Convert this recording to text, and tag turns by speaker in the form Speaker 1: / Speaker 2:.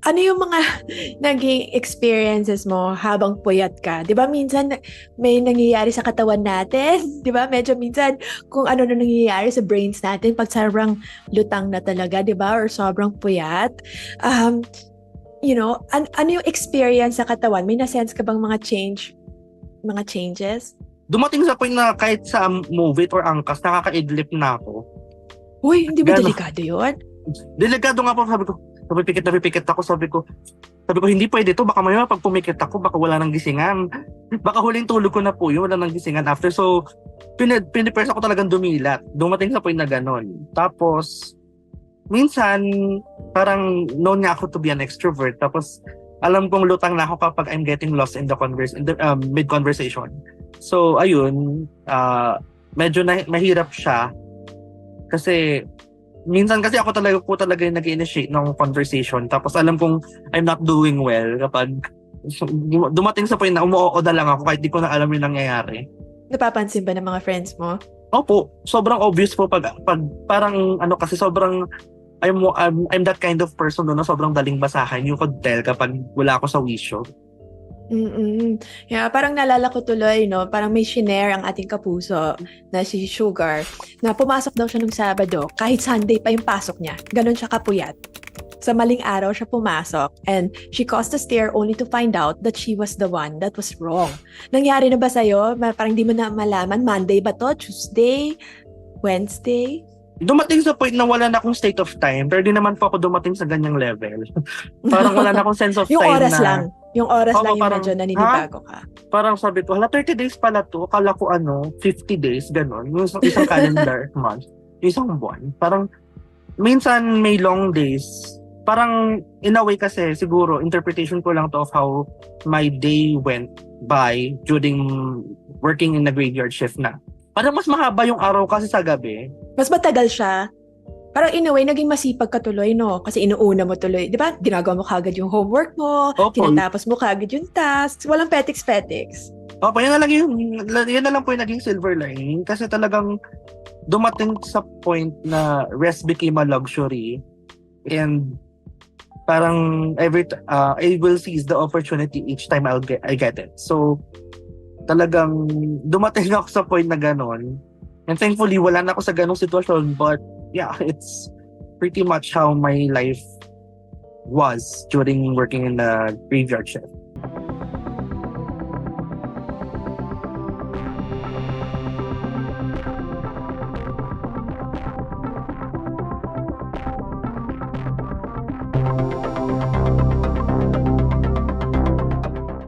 Speaker 1: ano yung mga naging experiences mo habang puyat ka? 'Di ba minsan may nangyayari sa katawan natin, 'di ba? Medyo minsan kung ano na nangyayari sa brains natin pag sobrang lutang na talaga, 'di ba? Or sobrang puyat. Um, ano yung experience sa katawan? May na-sense ka bang mga changes?
Speaker 2: Dumating sa point na kahit sa move it or angkas, nakakaidlip na ako.
Speaker 1: Uy, hindi ba
Speaker 2: Gano'n.
Speaker 1: delikado yun?
Speaker 2: Delikado nga po, sabi ko, sabi ko, hindi pwede to, baka mamaya pag pumikit ako, baka wala nang gisingan. Baka huling tulog ko na po yun, wala nang gisingan after. So, pinipress ako talagang dumilat. Dumating sa point na gano'n. Tapos, minsan, parang known nga ako to be an extrovert. Tapos, alam kong lutang na ako kapag I'm getting lost in the mid-conversation. So, ayun, medyo mahirap siya. Kasi, minsan kasi ako talaga yung nag-initiate ng conversation. Tapos alam kong I'm not doing well kapag dumating sa point na umuo na lang ako kahit di ko na alam yung nangyayari.
Speaker 1: Napapansin ba ng mga friends mo?
Speaker 2: Opo, sobrang obvious po pag parang ano kasi sobrang I'm that kind of person no, na sobrang daling basahan. You could tell kapag wala ako sa wisyo.
Speaker 1: Yeah, parang naalala ko tuloy, no? Parang may shinare ang ating kapuso na si Sugar na pumasok daw siya nung Sabado kahit Sunday pa yung pasok niya. Ganon siya kapuyat. Sa maling araw siya pumasok and she caused a stare only to find out that she was the one that was wrong. Nangyari na ba sa'yo? Parang di mo na malaman. Monday ba to? Tuesday? Wednesday?
Speaker 2: Dumating sa point na wala na akong state of time pero di naman po ako dumating sa ganyang level. Parang wala na akong sense of
Speaker 1: Yung
Speaker 2: time
Speaker 1: oras
Speaker 2: na
Speaker 1: lang. Yung oras lang
Speaker 2: opo,
Speaker 1: yung
Speaker 2: parang,
Speaker 1: medyo naninibago ka.
Speaker 2: parang sabi ko, hala 30 days pala to. Akala ko 50 days, gano'n. Yung isang calendar month, yung isang buwan. Parang, minsan may long days. Parang, in a way kasi, siguro, interpretation ko lang to of how my day went by during working in the graveyard shift na. Parang mas mahaba yung araw kasi sa gabi.
Speaker 1: Mas matagal siya. Parang in a way, naging masipag ka tuloy, no? Kasi inuuna mo tuloy. Di ba? Ginagawa mo kagad yung homework mo,
Speaker 2: Opo,
Speaker 1: tinatapos mo kagad yung tasks, walang petiks-petiks.
Speaker 2: opo, yun na lang po yung naging silver lining. Kasi talagang dumating sa point na rest became a luxury. And parang I will seize the opportunity each time I get it. So, talagang dumating ako sa point na ganon. And thankfully, wala na ako sa ganong sitwasyon. But yeah, it's pretty much how my life was during working in the graveyard shift.